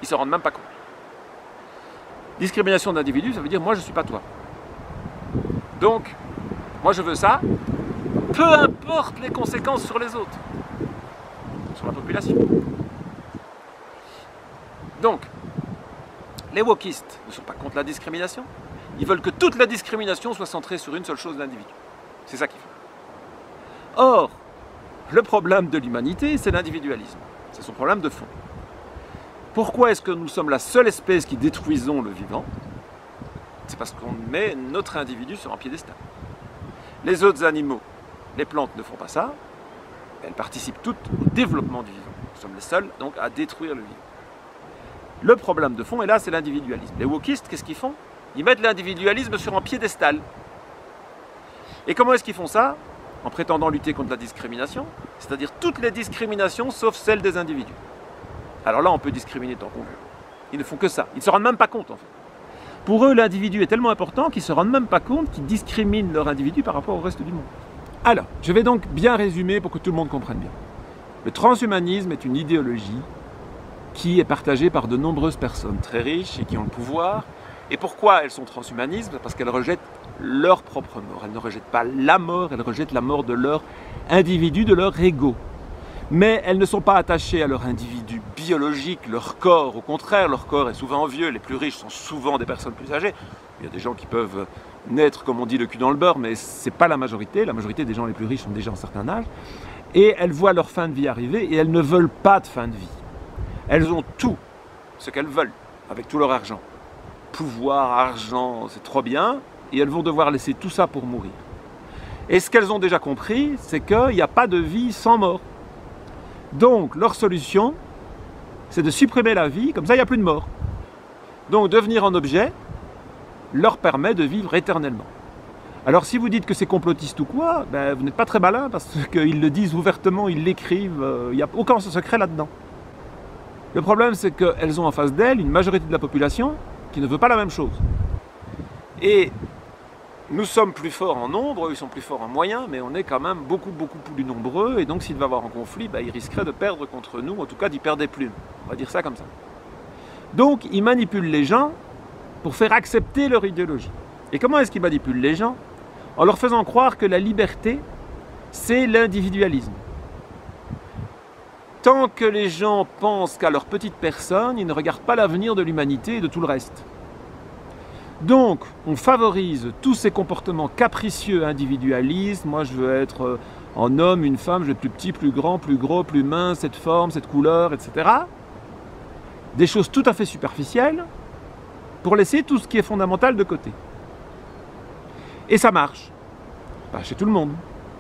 Ils ne se rendent même pas compte. Discrimination d'individus, ça veut dire, moi, je ne suis pas toi. Donc, moi, je veux ça, peu importe les conséquences sur les autres. Sur la population. Donc, les wokistes ne sont pas contre la discrimination. Ils veulent que toute la discrimination soit centrée sur une seule chose, l'individu. C'est ça qu'ils font. Or, le problème de l'humanité, c'est l'individualisme. C'est son problème de fond. Pourquoi est-ce que nous sommes la seule espèce qui détruisons le vivant? C'est parce qu'on met notre individu sur un piédestal. Les autres animaux, les plantes ne font pas ça. Elles participent toutes au développement du vivant. Nous sommes les seuls donc à détruire le vivant. Le problème de fond, et là, c'est l'individualisme. Les wokistes, qu'est-ce qu'ils font? Ils mettent l'individualisme sur un piédestal. Et comment est-ce qu'ils font ça? En prétendant lutter contre la discrimination, c'est-à-dire toutes les discriminations sauf celles des individus. Alors là, on peut discriminer tant qu'on veut. Ils ne font que ça. Ils ne se rendent même pas compte, en fait. Pour eux, l'individu est tellement important qu'ils ne se rendent même pas compte qu'ils discriminent leur individu par rapport au reste du monde. Alors, je vais donc bien résumer pour que tout le monde comprenne bien. Le transhumanisme est une idéologie qui est partagée par de nombreuses personnes très riches et qui ont le pouvoir. Et pourquoi elles sont transhumanistes? Parce qu'elles rejettent leur propre mort. Elles ne rejettent pas la mort, elles rejettent la mort de leur individu, de leur ego. Mais elles ne sont pas attachées à leur individu biologique, leur corps. Au contraire, leur corps est souvent vieux. Les plus riches sont souvent des personnes plus âgées. Il y a des gens qui peuvent naître, comme on dit, le cul dans le beurre, mais ce n'est pas la majorité. La majorité des gens les plus riches ont déjà un certain âge. Et elles voient leur fin de vie arriver et elles ne veulent pas de fin de vie. Elles ont tout ce qu'elles veulent, avec tout leur argent. Pouvoir, argent, c'est trop bien. Et elles vont devoir laisser tout ça pour mourir. Et ce qu'elles ont déjà compris, c'est qu'il n'y a pas de vie sans mort. Donc, leur solution, c'est de supprimer la vie, comme ça il n'y a plus de mort. Donc, devenir un objet leur permet de vivre éternellement. Alors, si vous dites que c'est complotiste ou quoi, ben, vous n'êtes pas très malin, parce qu'ils le disent ouvertement, ils l'écrivent, il n'y a aucun secret là-dedans. Le problème, c'est qu'elles ont en face d'elles une majorité de la population qui ne veut pas la même chose. Et nous sommes plus forts en nombre, ils sont plus forts en moyens, mais on est quand même beaucoup, beaucoup plus nombreux, et donc s'il va y avoir un conflit, ben, ils risqueraient de perdre contre nous, en tout cas d'y perdre des plumes. On va dire ça comme ça. Donc, ils manipulent les gens pour faire accepter leur idéologie. Et comment est-ce qu'ils manipulent les gens? En leur faisant croire que la liberté, c'est l'individualisme. Tant que les gens pensent qu'à leur petite personne, ils ne regardent pas l'avenir de l'humanité et de tout le reste. Donc, on favorise tous ces comportements capricieux, individualistes. Moi, je veux être en homme, une femme, je veux être plus petit, plus grand, plus gros, plus mince, cette forme, cette couleur, etc. Des choses tout à fait superficielles pour laisser tout ce qui est fondamental de côté. Et ça marche. Pas chez tout le monde,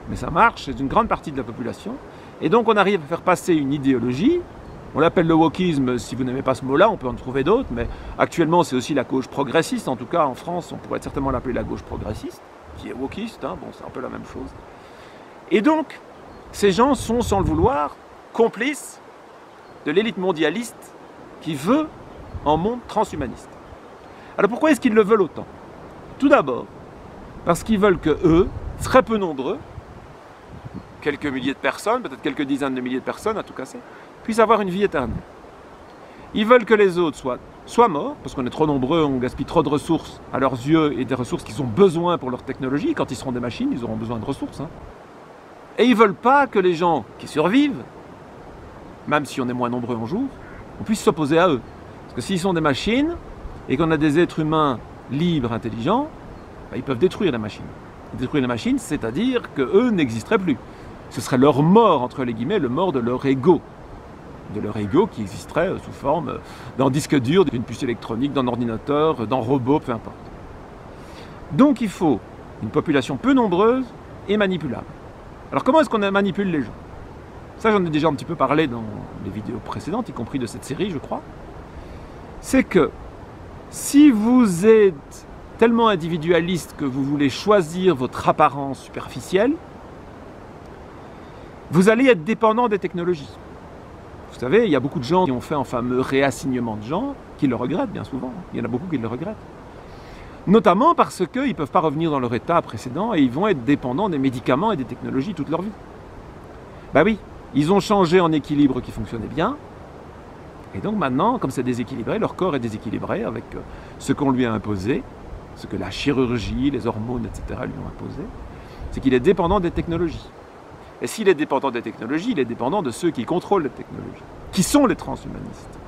mais ça marche chez une grande partie de la population. Et donc, on arrive à faire passer une idéologie. On l'appelle le wokisme, si vous n'aimez pas ce mot-là, on peut en trouver d'autres, mais actuellement c'est aussi la gauche progressiste, en tout cas en France on pourrait certainement l'appeler la gauche progressiste, qui est wokiste, hein, bon c'est un peu la même chose. Et donc, ces gens sont, sans le vouloir, complices de l'élite mondialiste qui veut un monde transhumaniste. Alors pourquoi est-ce qu'ils le veulent autant? Tout d'abord, parce qu'ils veulent que eux, très peu nombreux, quelques milliers de personnes, peut-être quelques dizaines de milliers de personnes à tout casser, puissent avoir une vie éternelle. Ils veulent que les autres soient morts, parce qu'on est trop nombreux, on gaspille trop de ressources à leurs yeux et des ressources qu'ils ont besoin pour leur technologie. Quand ils seront des machines, ils auront besoin de ressources. Hein. Et ils ne veulent pas que les gens qui survivent, même si on est moins nombreux en jour, on puisse s'opposer à eux. Parce que s'ils sont des machines et qu'on a des êtres humains libres, intelligents, bah, ils peuvent détruire les machines. Détruire les machines, c'est-à-dire qu'eux n'existeraient plus. Ce serait leur mort, entre les guillemets, le mort de leur ego. De leur ego qui existerait sous forme d'un disque dur, d'une puce électronique, d'un ordinateur, d'un robot, peu importe. Donc il faut une population peu nombreuse et manipulable. Alors comment est-ce qu'on manipule les gens? Ça j'en ai déjà un petit peu parlé dans les vidéos précédentes, y compris de cette série je crois. C'est que si vous êtes tellement individualiste que vous voulez choisir votre apparence superficielle, vous allez être dépendant des technologies. Vous savez, il y a beaucoup de gens qui ont fait un fameux réassignement de genre, qui le regrettent bien souvent. Il y en a beaucoup qui le regrettent. Notamment parce qu'ils ne peuvent pas revenir dans leur état précédent et ils vont être dépendants des médicaments et des technologies toute leur vie. Ben oui, ils ont changé en équilibre qui fonctionnait bien. Et donc maintenant, comme c'est déséquilibré, leur corps est déséquilibré avec ce qu'on lui a imposé, ce que la chirurgie, les hormones, etc. lui ont imposé. C'est qu'il est dépendant des technologies. Et s'il est dépendant des technologies, il est dépendant de ceux qui contrôlent les technologies, qui sont les transhumanistes.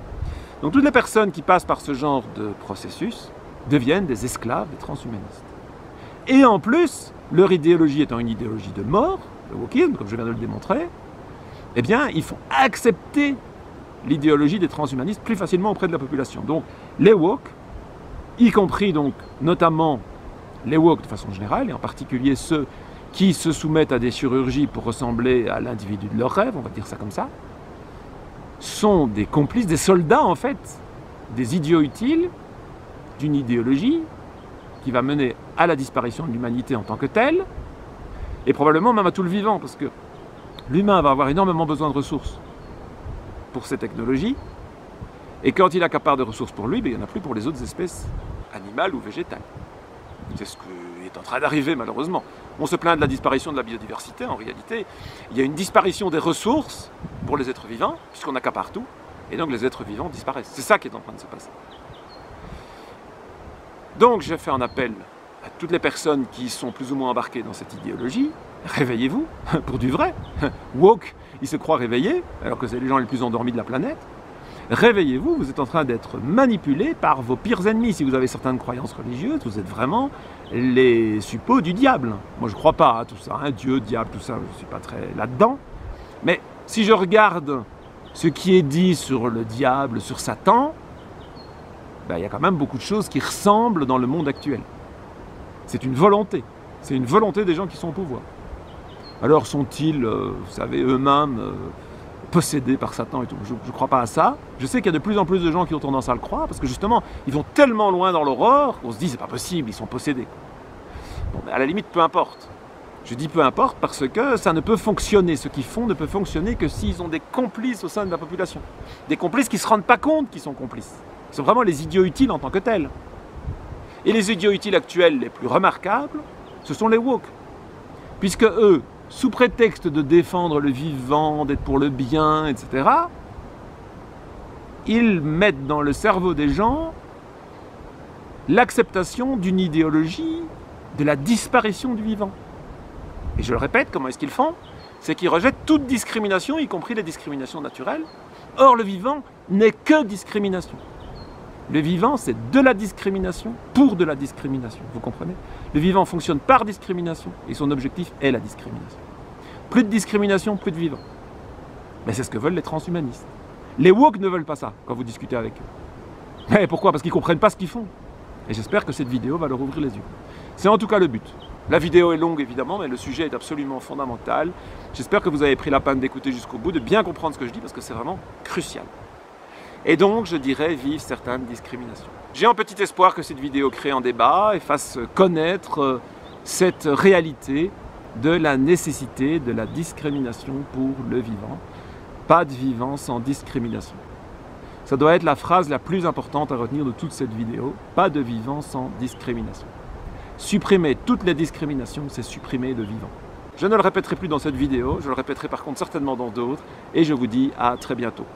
Donc toutes les personnes qui passent par ce genre de processus deviennent des esclaves des transhumanistes. Et en plus, leur idéologie étant une idéologie de mort, le wokisme, comme je viens de le démontrer, eh bien, ils font accepter l'idéologie des transhumanistes plus facilement auprès de la population. Donc les woke, y compris donc notamment les woke de façon générale, et en particulier ceux qui se soumettent à des chirurgies pour ressembler à l'individu de leur rêve, on va dire ça comme ça, sont des complices, des soldats en fait, des idiots utiles d'une idéologie qui va mener à la disparition de l'humanité en tant que telle, et probablement même à tout le vivant, parce que l'humain va avoir énormément besoin de ressources pour ces technologies, et quand il accapare de ressources pour lui, ben, il n'y en a plus pour les autres espèces animales ou végétales. C'est ce qui est en train d'arriver malheureusement. On se plaint de la disparition de la biodiversité, en réalité, il y a une disparition des ressources pour les êtres vivants, puisqu'on accapare tout, et donc les êtres vivants disparaissent. C'est ça qui est en train de se passer. Donc j'ai fait un appel à toutes les personnes qui sont plus ou moins embarquées dans cette idéologie. Réveillez-vous, pour du vrai. Woke, ils se croient réveillés, alors que c'est les gens les plus endormis de la planète. Réveillez-vous, vous êtes en train d'être manipulés par vos pires ennemis. Si vous avez certaines croyances religieuses, vous êtes vraiment les suppôts du diable. Moi je ne crois pas à tout ça, hein, Dieu, diable, tout ça, je ne suis pas très là-dedans. Mais si je regarde ce qui est dit sur le diable, sur Satan, ben, y a quand même beaucoup de choses qui ressemblent dans le monde actuel. C'est une volonté des gens qui sont au pouvoir. Alors sont-ils, vous savez, eux-mêmes possédés par Satan et tout? Je ne crois pas à ça. Je sais qu'il y a de plus en plus de gens qui ont tendance à le croire, parce que justement, ils vont tellement loin dans l'horreur qu'on se dit, c'est pas possible, ils sont possédés. Bon, mais à la limite, peu importe. Je dis peu importe parce que ça ne peut fonctionner. Ce qu'ils font ne peut fonctionner que s'ils ont des complices au sein de la population. Des complices qui ne se rendent pas compte qu'ils sont complices. Ils sont vraiment les idiots utiles en tant que tels. Et les idiots utiles actuels les plus remarquables, ce sont les woke. Puisque eux, sous prétexte de défendre le vivant, d'être pour le bien, etc., ils mettent dans le cerveau des gens l'acceptation d'une idéologie de la disparition du vivant. Et je le répète, comment est-ce qu'ils font? C'est qu'ils rejettent toute discrimination, y compris les discriminations naturelles. Or, le vivant n'est que discrimination. Le vivant, c'est de la discrimination pour de la discrimination, vous comprenez? Le vivant fonctionne par discrimination et son objectif est la discrimination. Plus de discrimination, plus de vivant. Mais c'est ce que veulent les transhumanistes. Les woke ne veulent pas ça quand vous discutez avec eux. Mais pourquoi? Parce qu'ils ne comprennent pas ce qu'ils font. Et j'espère que cette vidéo va leur ouvrir les yeux. C'est en tout cas le but. La vidéo est longue évidemment, mais le sujet est absolument fondamental. J'espère que vous avez pris la peine d'écouter jusqu'au bout, de bien comprendre ce que je dis, parce que c'est vraiment crucial. Et donc, je dirais, vive certaines discriminations. J'ai un petit espoir que cette vidéo crée un débat et fasse connaître cette réalité de la nécessité de la discrimination pour le vivant. Pas de vivant sans discrimination. Ça doit être la phrase la plus importante à retenir de toute cette vidéo. Pas de vivant sans discrimination. Supprimer toutes les discriminations, c'est supprimer le vivant. Je ne le répéterai plus dans cette vidéo, je le répéterai par contre certainement dans d'autres, et je vous dis à très bientôt.